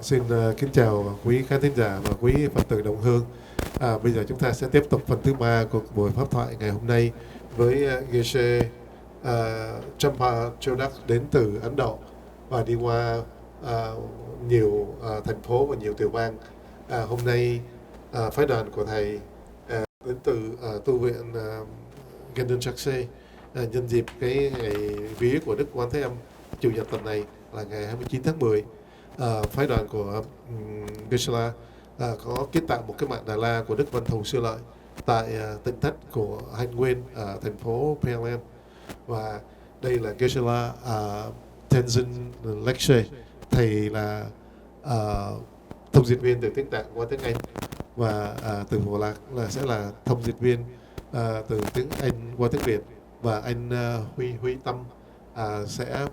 Xin kính chào quý khán thính giả và quý Phật tử đồng hương. Bây giờ chúng ta sẽ tiếp tục phần thứ 3 của buổi pháp thoại ngày hôm nay với Geshe Chodak đến từ Ấn Độ và đi qua nhiều thành phố và nhiều tiểu bang. Hôm nay phái đoàn của thầy đến từ tu viện Geshe nhân dịp cái ngày vía của Đức Quan Thế Âm Chủ nhật tuần này là ngày 29 tháng 10. Phái đoàn của Geshe có kiến tạo một cái mạng Đà La của Đức Văn Thù Sư Lợi tại tỉnh thất của Hành Nguyên ở thành phố Penang, và đây là Geshe Tenzin Lecture. Thầy là thông dịch viên từ tiếng Tạng qua tiếng Anh, và từ Hồ Lạc sẽ là thông dịch viên từ tiếng Anh qua tiếng Việt, và anh Huy Tâm sẽ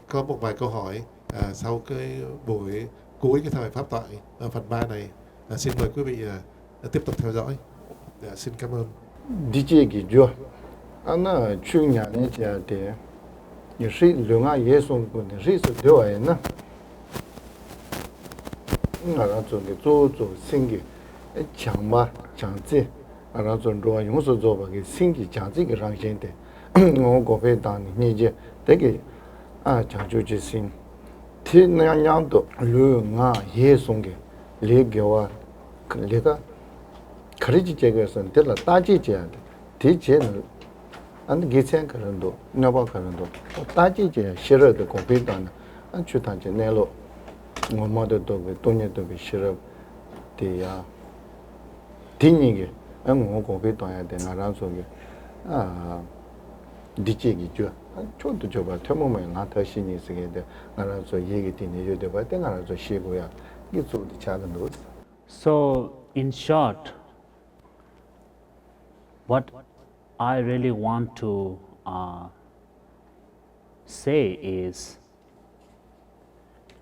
có một vài câu hỏi sau cái buổi cuối cái thời pháp thoại phần 3 này. Xin mời quý vị tiếp tục theo dõi. Xin cảm ơn. Đi chơi gì chưa? Anh ở chuyên nhà này chơi để nhiều sự lượng ai dễ sống của những sự điều ấy nè. Ngài là chuẩn cái做sinh cái chẳng mà chẳng gì, ngài là chuẩn rồi những sự做cái sinh cái chẳng gì cái ràng sinh đấy. Ngô có phải đàn như vậy, thế cái chẳng chú chỉ sinh. Thì nàng nhang đó lượng ai dễ sống cái lễ giáo lễ cái khởi chế cái sản thế là ta chỉ chế thì chế nó anh cái xem cái lần đó, nhau bao cái lần đó, ta chỉ chế sẽ rồi được công việc đàn, anh chú thằng chế này lo ngô mà được cái tôn nhật được cái sẽ rồi thì thì như cái anh ngô công việc đàn thì ngài làm xong cái đi chơi cái chưa 저도 저봐 태모면 나타 신이 쓰게데 나라서 얘기 되네 저도 봐 때나라서 쉬고야 이게 좀 작은 거. So in short, what I really want to say is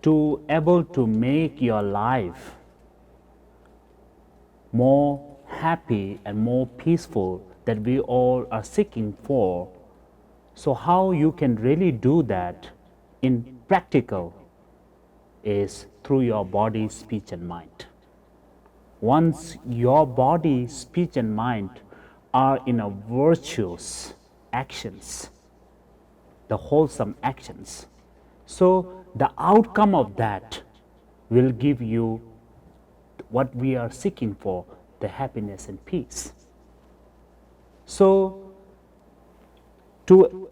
to able to make your life more happy and more peaceful that we all are seeking for. So how you can really do that in practical is through your body, speech and mind. Once your body, speech and mind are in a virtuous actions, the wholesome actions, so the outcome of that will give you what we are seeking for, the happiness and peace. So to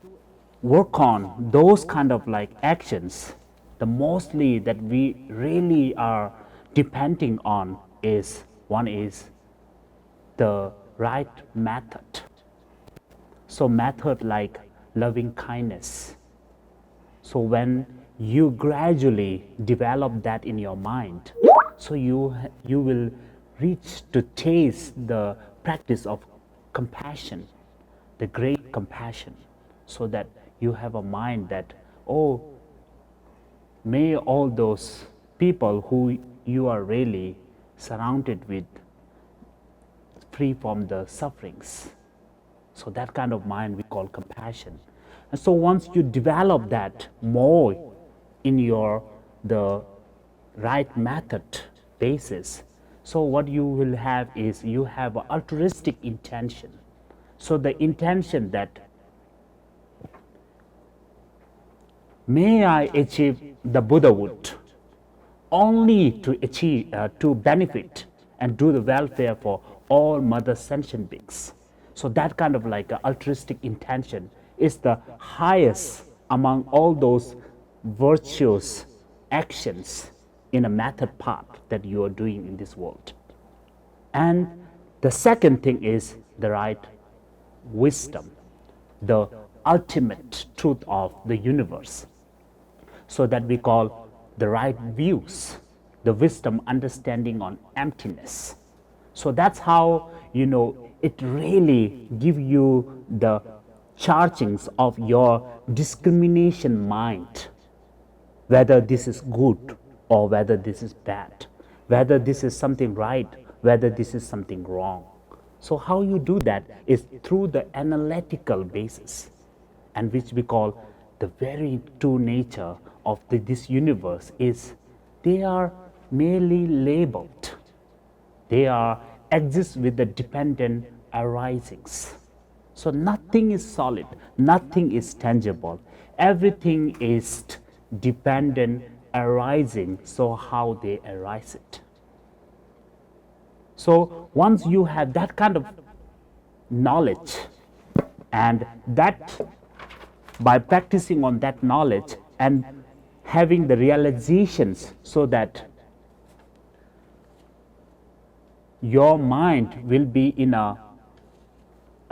work on those kind of like actions, the mostly that we really are depending on is, one is the right method. So method like loving kindness. So when you gradually develop that in your mind, so you will reach to taste the practice of compassion, the great compassion, so that you have a mind that, oh, may all those people who you are really surrounded with free from the sufferings. So that kind of mind we call compassion. And so once you develop that more in your the right method basis, so what you will have is you have an altruistic intention. So the intention that may I achieve the Buddhahood only to achieve, to benefit and do the welfare for all mother sentient beings. So that kind of like altruistic intention is the highest among all those virtuous actions in a method path that you are doing in this world. And the second thing is the right wisdom, the ultimate truth of the universe. So that we call the right views, the wisdom understanding on emptiness. So that's how, it really give you the chargings of your discrimination mind, whether this is good or whether this is bad, whether this is something right, whether this is something wrong. So how you do that is through the analytical basis, and which we call the very true nature of this universe is they are merely labeled. They exist with the dependent arisings. So nothing is solid, nothing is tangible. Everything is dependent arising, so how they arise it. So once you have that kind of knowledge, and that by practicing on that knowledge and having the realizations, so that your mind will be in a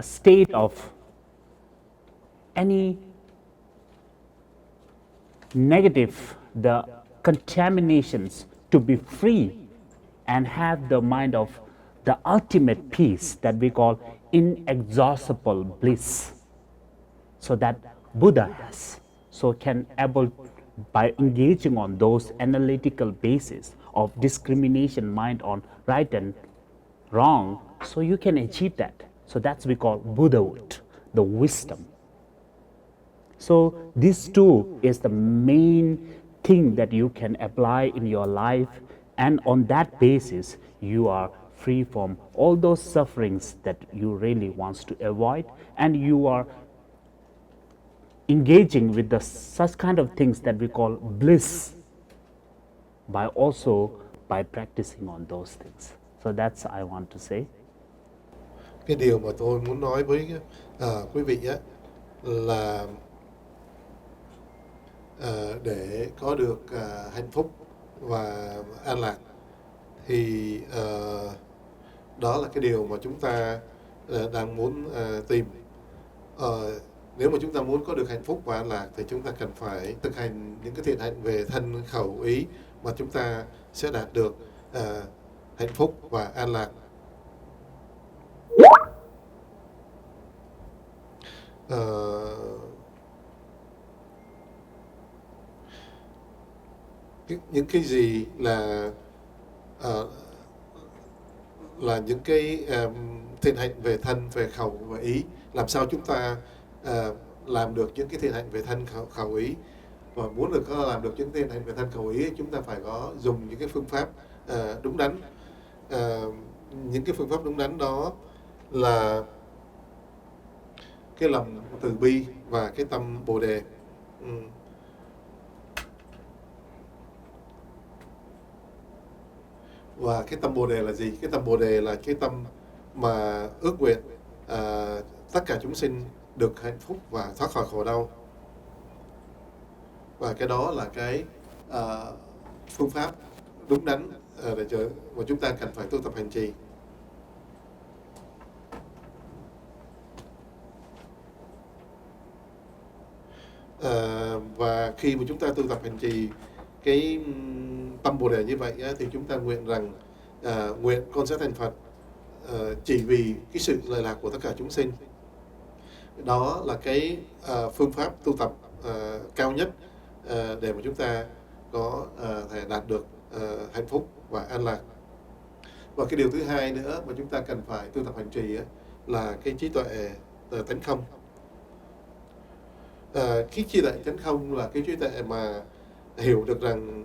state of any negative, the contaminations, to be free and have the mind of the ultimate peace that we call inexhaustible bliss. So that Buddha has, so can able, by engaging on those analytical basis of discrimination mind on right and wrong, so you can achieve that. So that's we call Buddhahood, the wisdom. So this too is the main thing that you can apply in your life, and on that basis you are free from all those sufferings that you really wants to avoid, and you are engaging with the such kind of things that we call bliss by practicing on those things. So that's I want to say. Cái điều mà tôi muốn nói với quý vị á là để có được hạnh phúc và an lạc thì đó là cái điều mà chúng ta đang muốn tìm. Nếu mà chúng ta muốn có được hạnh phúc và an lạc thì chúng ta cần phải thực hành những cái thiện hạnh về thân khẩu ý mà chúng ta sẽ đạt được hạnh phúc và an lạc. Những cái gì là những cái thiện hạnh về thân, về khẩu và ý? Làm sao chúng ta làm được những cái thiện hạnh về thân khẩu ý? Và muốn làm được những thiện hạnh về thân khẩu ý, chúng ta phải có dùng những cái phương pháp đúng đắn. Những cái phương pháp đúng đắn đó là cái lòng từ bi và cái tâm Bồ đề. Và cái tâm Bồ đề là gì? Cái tâm Bồ đề là cái tâm mà ước nguyện tất cả chúng sinh được hạnh phúc và thoát khỏi khổ đau. Và cái đó là cái phương pháp đúng đắn mà chúng ta cần phải tu tập hành trì. Và khi mà chúng ta tu tập hành trì cái tâm Bồ đề như vậy thì chúng ta nguyện rằng nguyện con sẽ thành Phật chỉ vì cái sự lợi lạc của tất cả chúng sinh. Đó là cái phương pháp tu tập cao nhất để mà chúng ta có thể đạt được hạnh phúc và an lạc. Và cái điều thứ hai nữa mà chúng ta cần phải tu tập hành trì là cái trí tuệ tánh không. Cái trí tuệ tánh không là cái trí tuệ mà hiểu được rằng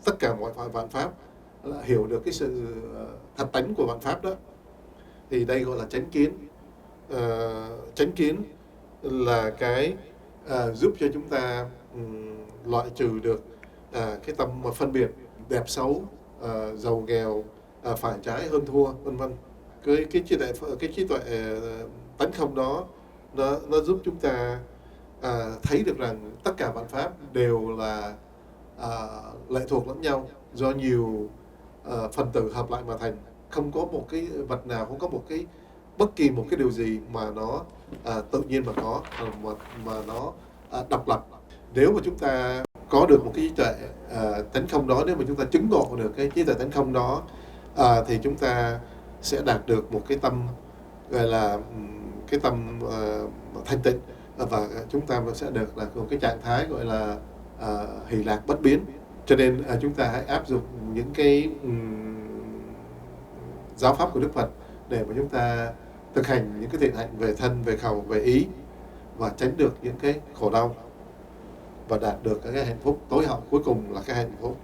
tất cả mọi vạn pháp, là hiểu được cái sự thật tánh của vạn pháp đó. Thì đây gọi là chánh kiến. Chánh kiến là cái giúp cho chúng ta loại trừ được cái tâm mà phân biệt đẹp xấu, giàu nghèo, phải trái hơn thua, vân vân. Cái trí tuệ tánh không đó nó giúp chúng ta thấy được rằng tất cả vạn pháp đều là lệ thuộc lẫn nhau, do nhiều phần tử hợp lại mà thành. Không có một cái vật nào, không có bất kỳ một cái điều gì mà nó tự nhiên mà có, mà nó độc lập. Nếu mà chúng ta có được một cái trí tuệ tánh không đó, nếu mà chúng ta chứng ngộ được cái trí tuệ tánh không đó, thì chúng ta sẽ đạt được một cái tâm gọi là cái tâm thanh tịnh, và chúng ta sẽ được là một cái trạng thái gọi là hỷ lạc bất biến. Cho nên chúng ta hãy áp dụng những cái giáo pháp của Đức Phật để mà chúng ta thực hành những cái thiện hạnh về thân, về khẩu, về ý và tránh được những cái khổ đau. và đạt được cái hạnh phúc tối hậu, cuối cùng là cái hạnh phúc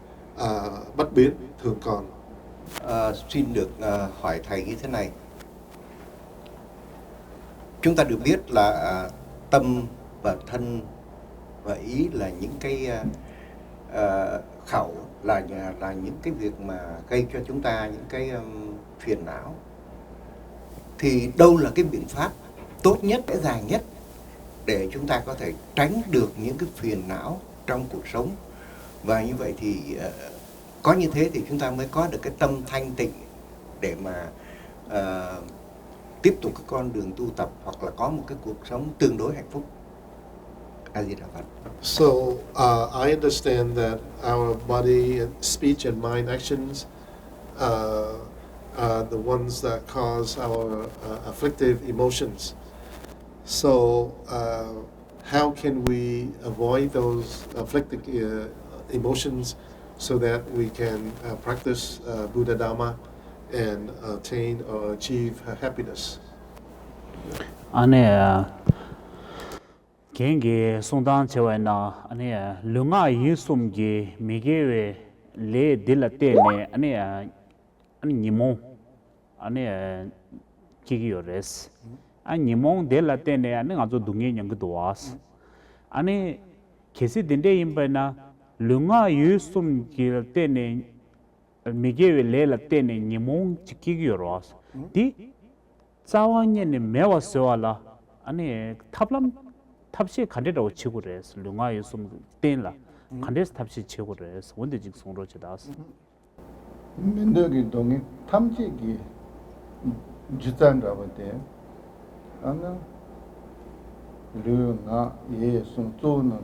bất biến thường còn. Xin được hỏi thầy như thế này. Chúng ta được biết là tâm và thân và ý là những cái khẩu là những cái việc mà gây cho chúng ta những cái phiền não. Thì đâu là cái biện pháp tốt nhất, dễ dàng nhất để chúng ta có thể tránh được những cái phiền não trong cuộc sống? Và như vậy thì có như thế thì chúng ta mới có được cái tâm thanh tịnh để mà tiếp tục cái con đường tu tập hoặc là có một cái cuộc sống tương đối hạnh phúc. A Di Đà Phật. So I understand that our body, speech, and mind actions are the ones that cause our afflictive emotions. So how can we avoid those afflictive emotions so that we can practice Buddha Dharma and attain or achieve happiness? Kengi Sondan Chawena, Lunga Yusumgi, Migewe, Le Dilatene, Nimon, Kigiores, Nimon Delatene, and Azo Dungi Yanguas. Kesi Dinde Imbena, Lunga Yusumgi Tene, Migewe Le Latene, Nimon Chikigiros. Di Zawanyan Mewasoala, Tablam. 탑시 간데라고 치고 그래서 룽아에 좀 땡라 간데스 탑시 치고 그래서 원대 직송으로 지다스 민덕이 동이 탐지기 주장라고 돼. 아나 류나 예송 쪼는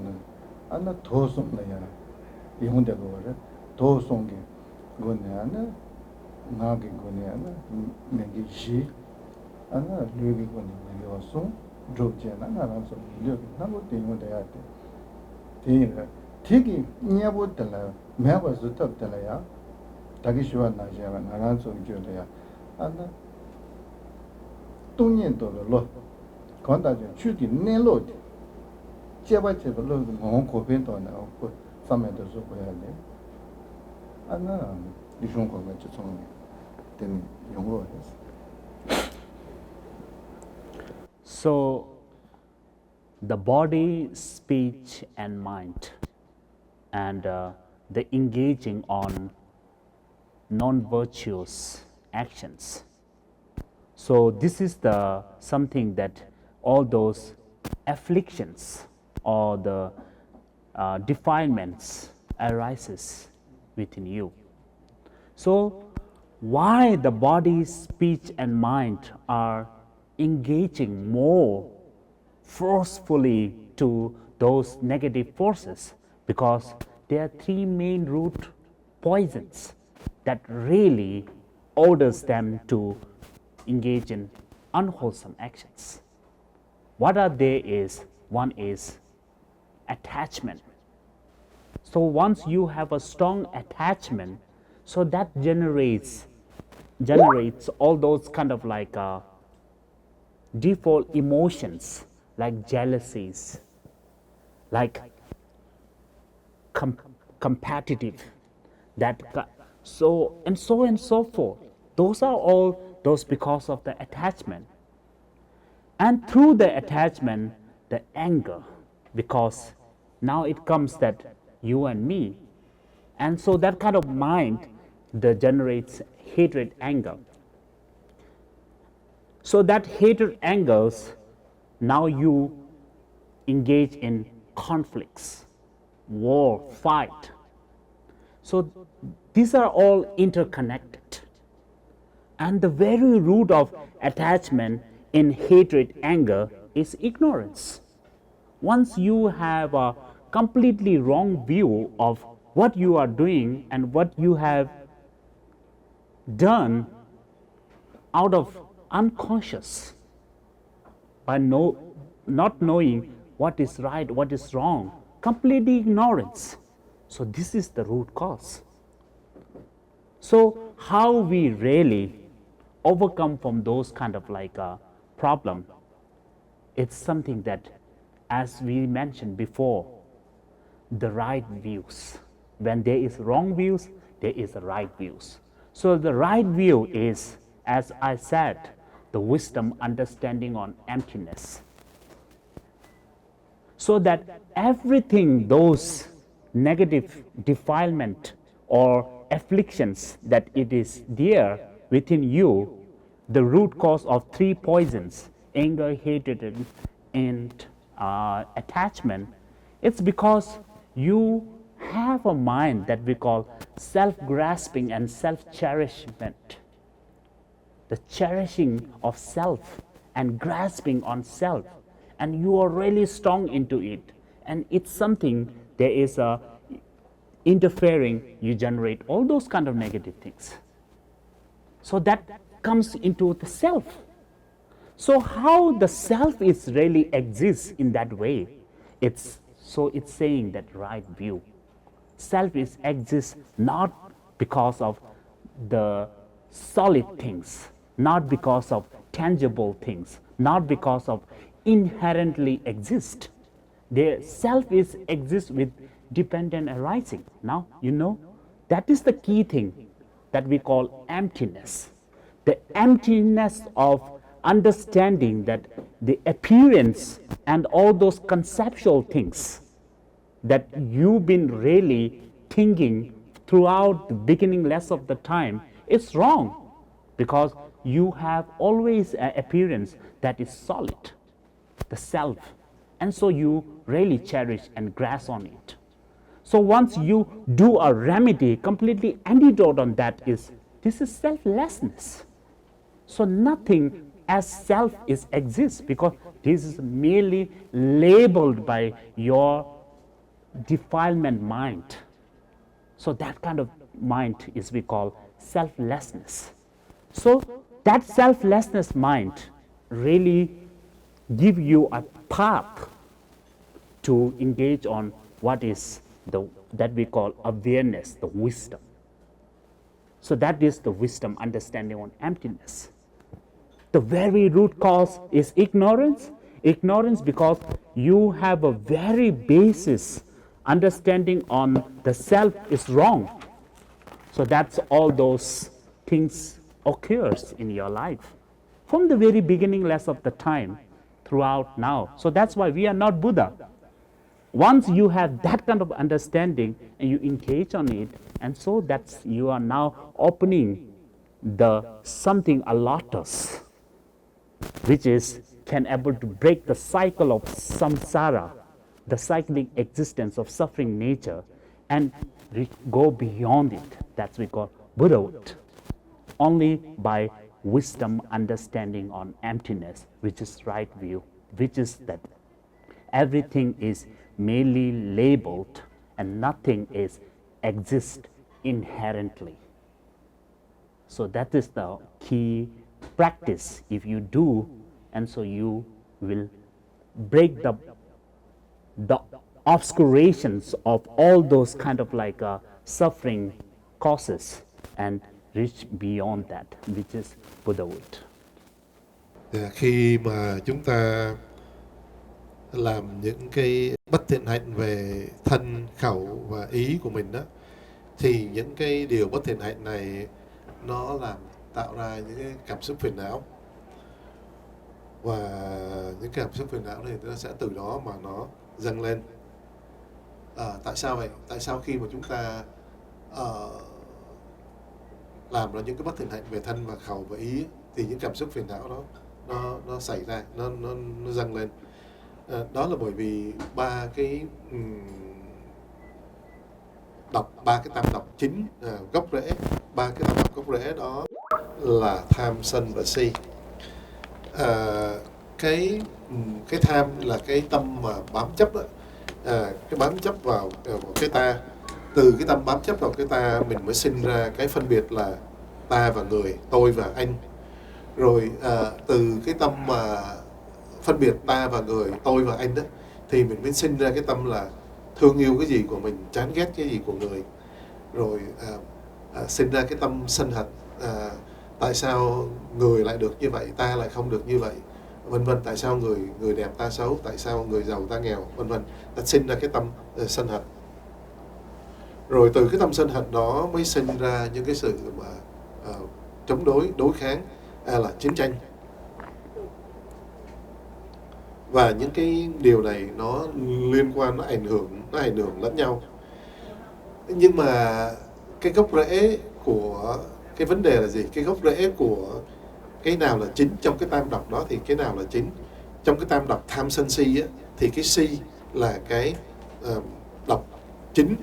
아나 도송나야 이혼되고 그래. 도송기 거네 아나 나게 거네 아나 내기시 아나 류기 거네 내가서 조제나 나라서 이제 나고 되면 돼야 돼. 되는 되게 냐보들라 매버서 탑들라야. 다기 시원 나지가 나라서 이제야. 안나 동년도로 건다지 추디 내로 제바제로 뭐 고변도나 그 삼면도 좀 해야 돼. 안나 이종 거면 좀 되는 용어로 했어. So, the body, speech, and mind, and the engaging on non-virtuous actions. So, this is the something that all those afflictions or the defilements arises within you. So, why the body, speech, and mind are engaging more forcefully to those negative forces? Because there are three main root poisons that really orders them to engage in unwholesome actions. What are they is, one is attachment. So once you have a strong attachment, so that generates all those kind of like default emotions like jealousies, like competitive, so and so forth. Those are all those because of the attachment. And through the attachment, the anger, because now it comes that you and me. And so that kind of mind that generates hatred, anger. So that hatred, angers, now you engage in conflicts, war, fight. So these are all interconnected. And the very root of attachment in hatred, anger is ignorance. Once you have a completely wrong view of what you are doing and what you have done out of unconscious, by not knowing what is right, what is wrong, completely ignorance. So this is the root cause. So how we really overcome from those kind of like problem, it's something that, as we mentioned before, the right views. When there is wrong views, there is the right views. So the right view is, as I said, the wisdom understanding on emptiness. So that everything, those negative defilement or afflictions that it is there within you, the root cause of 3 poisons, anger, hatred, and attachment, it's because you have a mind that we call self-grasping and self-cherishment. The cherishing of self and grasping on self, and you are really strong into it, and it's something, there is a interfering, you generate all those kind of negative things. So that comes into the self. So how the self is really exists in that way, it's saying that right view. Self is exists not because of the solid things, not because of tangible things, not because of inherently exist. The self is exists with dependent arising. Now, that is the key thing that we call emptiness. The emptiness of understanding that the appearance and all those conceptual things that you've been really thinking throughout the beginningless of the time, it's wrong, because you have always an appearance that is solid, the self, and so you really cherish and grasp on it. So once you do a remedy, completely antidote on that is, this is selflessness. So nothing as self exists, because this is merely labeled by your defilement mind. So that kind of mind is we call selflessness. So that selflessness mind really give you a path to engage on what is that we call awareness, the wisdom. So that is the wisdom understanding on emptiness. The very root cause is ignorance. Ignorance because you have a very basis understanding on the self is wrong. So that's all those things occurs in your life from the very beginningless of the time throughout now. So that's why we are not Buddha. Once you have that kind of understanding and you engage on it, and so that's you are now opening the something a lotus, which is can able to break the cycle of samsara, the cyclic existence of suffering nature, and go beyond it. That's we call Buddhahood. Only by wisdom understanding on emptiness, which is right view, which is that everything is merely labeled and nothing is exist inherently. So that is the key practice if you do, and so you will break the obscurations of all those kind of like suffering causes and reach beyond that, which is Buddhahood. Khi mà chúng ta làm những cái bất thiện hạnh về thân, khẩu và ý của mình đó, thì những cái điều bất thiện hạnh này nó làm tạo ra những cái cảm xúc phiền não, và những cái cảm xúc phiền não này nó sẽ từ đó mà nó dâng lên. Tại sao vậy? Tại sao khi mà chúng ta làm ra những cái bất thiện hạnh về thân và khẩu và ý thì những cảm xúc phiền não đó nó xảy ra, nó dâng lên? Đó là bởi vì ba cái tam độc chính, gốc rễ, ba cái tam độc gốc rễ đó là tham, sân và si. Cái tham là cái tâm mà bám chấp đó, cái bám chấp vào cái ta. Từ cái tâm bám chấp vào cái ta mình mới sinh ra cái phân biệt là ta và người, tôi và anh. Rồi từ cái tâm mà phân biệt ta và người, tôi và anh đó, thì mình mới sinh ra cái tâm là thương yêu cái gì của mình, chán ghét cái gì của người. Rồi sinh ra cái tâm sân hận, tại sao người lại được như vậy, ta lại không được như vậy, vân vân. Tại sao người đẹp ta xấu, tại sao người giàu ta nghèo, vân vân. Ta sinh ra cái tâm sân hận. Rồi từ cái tâm sân hận đó mới sinh ra những cái sự mà chống đối kháng, là chiến tranh. Và những cái điều này nó liên quan, nó ảnh hưởng lẫn nhau. Nhưng mà cái gốc rễ của cái vấn đề là gì? Cái gốc rễ của cái nào là chính trong cái tam độc đó thì cái nào là chính? Trong cái tam độc tham sân si á, thì cái si là cái độc chính.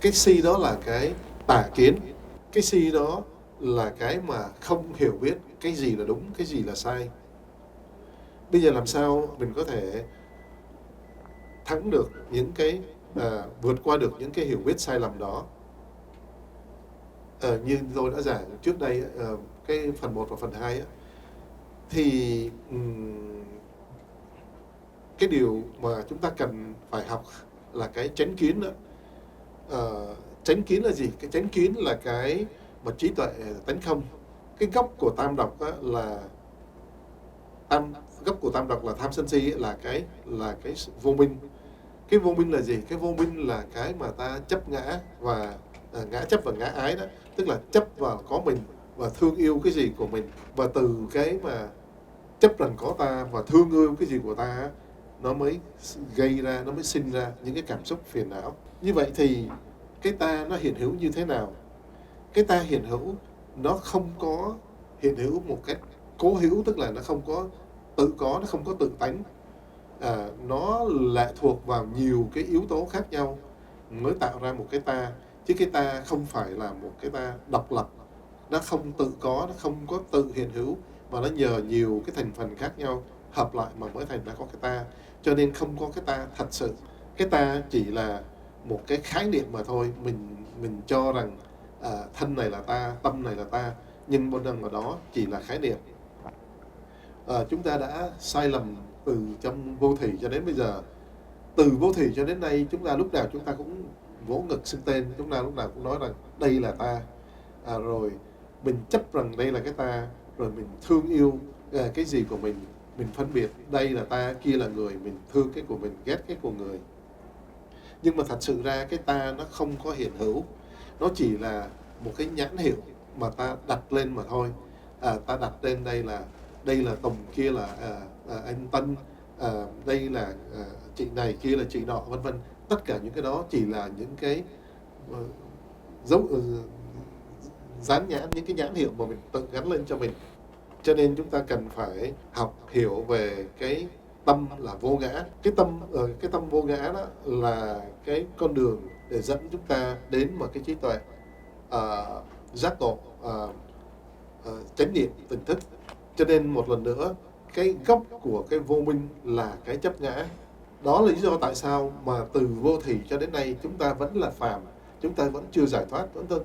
Cái si đó là cái tà kiến. Cái si đó là cái mà không hiểu biết cái gì là đúng, cái gì là sai. Bây giờ làm sao mình có thể thắng được những cái vượt qua được những cái hiểu biết sai lầm đó? Như tôi đã giảng trước đây, cái phần 1 và phần 2 á, thì cái điều mà chúng ta cần phải học là cái chánh kiến đó. Chánh kiến là gì? Cái chánh kiến là cái mà trí tuệ tánh không. Cái gốc của tam độc á, gốc của tam độc là tham sân si, là cái vô minh. Cái vô minh là gì? Cái vô minh là cái mà ta chấp ngã và ngã chấp và ngã ái đó, tức là chấp vào có mình và thương yêu cái gì của mình, và từ cái mà chấp rằng có ta và thương yêu cái gì của ta, nó mới gây ra, nó mới sinh ra những cái cảm xúc phiền não. Như vậy thì cái ta nó hiện hữu như thế nào? Cái ta hiện hữu nó không có hiện hữu một cách cố hữu, tức là nó không có tự có, nó không có tự tánh. Nó lệ thuộc vào nhiều cái yếu tố khác nhau mới tạo ra một cái ta. Chứ cái ta không phải là một cái ta độc lập, nó không tự có, nó không có tự hiện hữu, mà nó nhờ nhiều cái thành phần khác nhau hợp lại mà mới thành ra có cái ta. Cho nên không có cái ta thật sự. Cái ta chỉ là một cái khái niệm mà thôi. Mình cho rằng thân này là ta, tâm này là ta, nhưng một lần ở đó chỉ là khái niệm. Chúng ta đã sai lầm từ trong vô thỉ cho đến bây giờ. Từ vô thỉ cho đến nay, chúng ta lúc nào chúng ta cũng vỗ ngực xưng tên, chúng ta lúc nào cũng nói rằng đây là ta. Rồi mình chấp rằng đây là cái ta, rồi mình thương yêu cái gì của mình phân biệt đây là ta, kia là người, mình thương cái của mình, ghét cái của người. Nhưng mà thật sự ra cái ta nó không có hiện hữu, nó chỉ là một cái nhãn hiệu mà ta đặt lên mà thôi. Ta đặt lên đây là Tùng, kia là anh Tân, đây là chị này, kia là chị nọ, vân vân. Tất cả những cái đó chỉ là những cái dán nhãn, những cái nhãn hiệu mà mình tự gắn lên cho mình. Cho nên chúng ta cần phải học hiểu về cái tâm là vô ngã. Cái tâm vô ngã đó là cái con đường để dẫn chúng ta đến một cái trí tuệ giác ngộ, chánh niệm, tỉnh thức. Cho nên một lần nữa, cái gốc của cái vô minh là cái chấp ngã. Đó là lý do tại sao mà từ vô thỉ cho đến nay chúng ta vẫn là phàm, chúng ta vẫn chưa giải thoát, chúng ta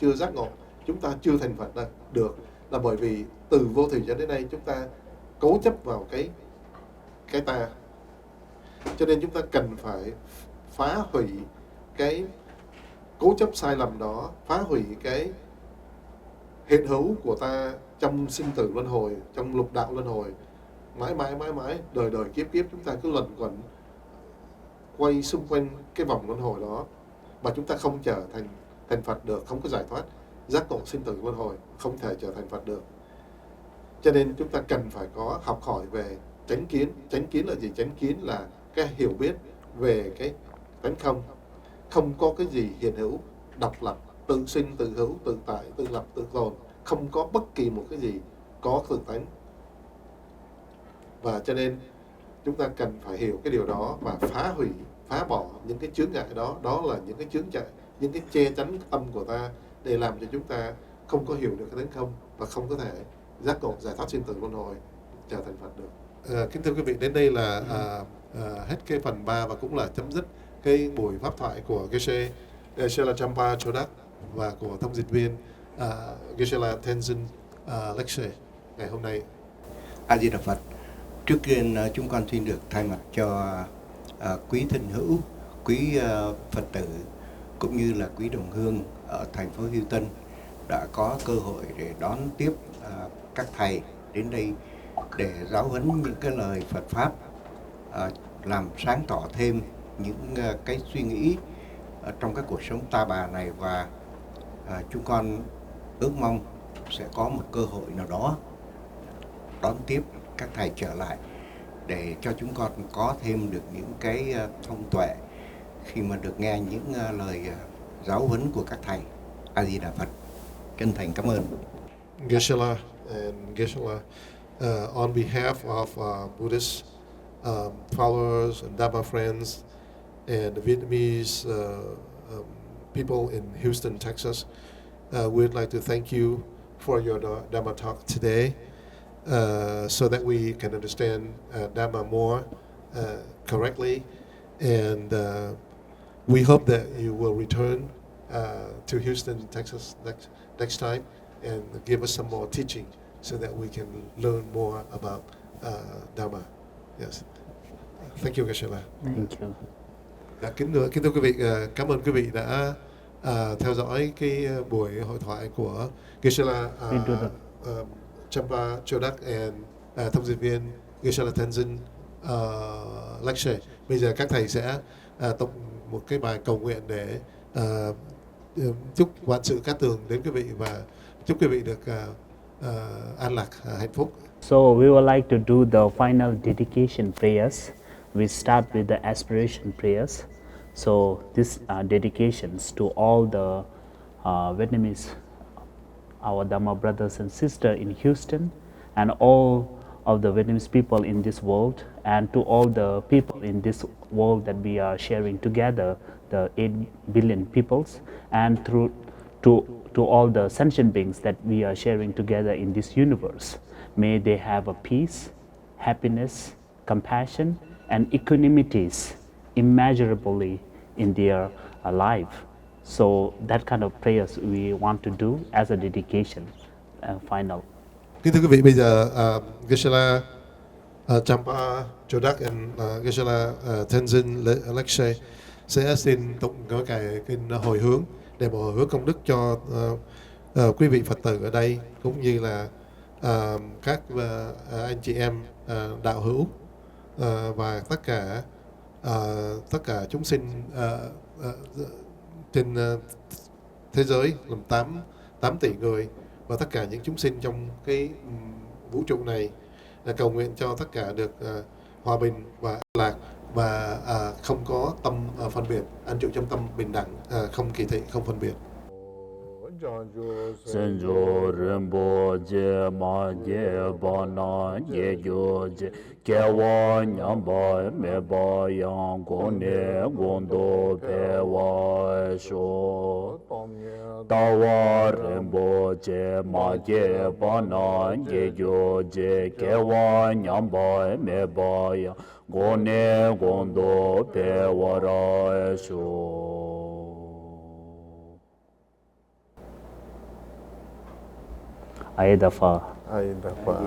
chưa giác ngộ, chúng ta chưa thành Phật được, là bởi vì từ vô thỉ cho đến nay chúng ta cố chấp vào cái ta. Cho nên chúng ta cần phải phá hủy cái cố chấp sai lầm đó, phá hủy cái hiện hữu của ta trong sinh tử luân hồi, trong lục đạo luân hồi, mãi mãi, đời đời kiếp kiếp chúng ta cứ luẩn quẩn quay xung quanh cái vòng luân hồi đó, mà chúng ta không trở thành Phật được, không có giải thoát giác ngộ sinh tử luân hồi, không thể trở thành Phật được. Cho nên chúng ta cần phải có học hỏi về chánh kiến. Chánh kiến là gì? Chánh kiến là cái hiểu biết về cái tánh không, không có cái gì hiện hữu, độc lập, tự sinh, tự hữu, tự tại, tự lập, tự tồn, không có bất kỳ một cái gì có tự tánh. Và cho nên chúng ta cần phải hiểu cái điều đó và phá hủy, phá bỏ những cái chướng ngại đó. Đó là những cái chướng ngại, những cái che chắn tâm của ta để làm cho chúng ta không có hiểu được cái tánh không và không có thể giác ngộ giải thoát sinh tử luân hồi, trở thành Phật được. Kính thưa quý vị, đến đây là hết cái phần 3 và cũng là chấm dứt cái buổi pháp thoại của Geshe Chodak và của thông dịch viên Geshe Tenzin Lecture ngày hôm nay. A Di Đà Phật. Trước tiên chúng con xin được thay mặt cho quý thân hữu, quý Phật tử cũng như là quý đồng hương ở thành phố Houston đã có cơ hội để đón tiếp các thầy đến đây để giáo huấn những cái lời Phật pháp, làm sáng tỏ thêm những cái suy nghĩ trong cái cuộc sống ta bà này, và chúng con ước mong sẽ có một cơ hội nào đó đón tiếp các thầy trở lại để cho chúng con có thêm được những cái thông tuệ khi mà được nghe những lời giáo huấn của các thầy. A Di Đà Phật. Chân thành cảm ơn. Geshe and Geshe, on behalf of Buddhist followers and Dharma friends and the Vietnamese people in Houston, Texas, we'd like to thank you for your Dharma talk today, so that we can understand Dharma more correctly, and we hope that you will return to Houston, Texas next time and give us some more teaching so that we can learn more about Dharma. Yes. Thank you, Geshe. Thank you. Kính thưa quý vị, cảm ơn quý vị đã theo dõi cái buổi hội thoại của Geshe Chodak and thông dịch viên Geshe Tenzin Lecture. Bây giờ các thầy sẽ tụng một cái bài cầu nguyện để chúc vạn sự cát tường đến quý vị và chúc quý vị được an lạc, hạnh phúc. So we would like to do the final dedication prayers. We start with the aspiration prayers. So these are dedications to all the Vietnamese, our Dhamma brothers and sisters in Houston, and all of the Vietnamese people in this world, and to all the people in this world that we are sharing together, the 8 billion peoples, and to all the sentient beings that we are sharing together in this universe. May they have a peace, happiness, compassion, and equanimities immeasurably in their life. So that kind of prayers we want to do as a dedication, final. Kính thưa quý vị, bây giờ Geshe Chodak and Geshe Tenzin Lecture sẽ xin tụng cái kinh hồi hướng để hồi hướng công đức cho quý vị Phật tử ở đây, cũng như là các anh chị em đạo hữu và tất cả chúng sinh trên thế giới làm 8 tỷ người, và tất cả những chúng sinh trong cái vũ trụ này, là cầu nguyện cho tất cả được hòa bình và an lạc, và không có tâm phân biệt, an trụ trong tâm bình đẳng, không kỳ thị, không phân biệt. Senjo Rinpo Je Ma Je Ba Na Je Jo Je Kewa Nyamba Me Ba Yang Kone Gondo Pe Wa Sho Tawa Rinpo Je Ma Je Ba Na Je Jo Je Kewa Nyamba Me Ba Yang Kone Gondo Pe Wa Ra Sho. A Di Đà Phật. A Di Đà Phật.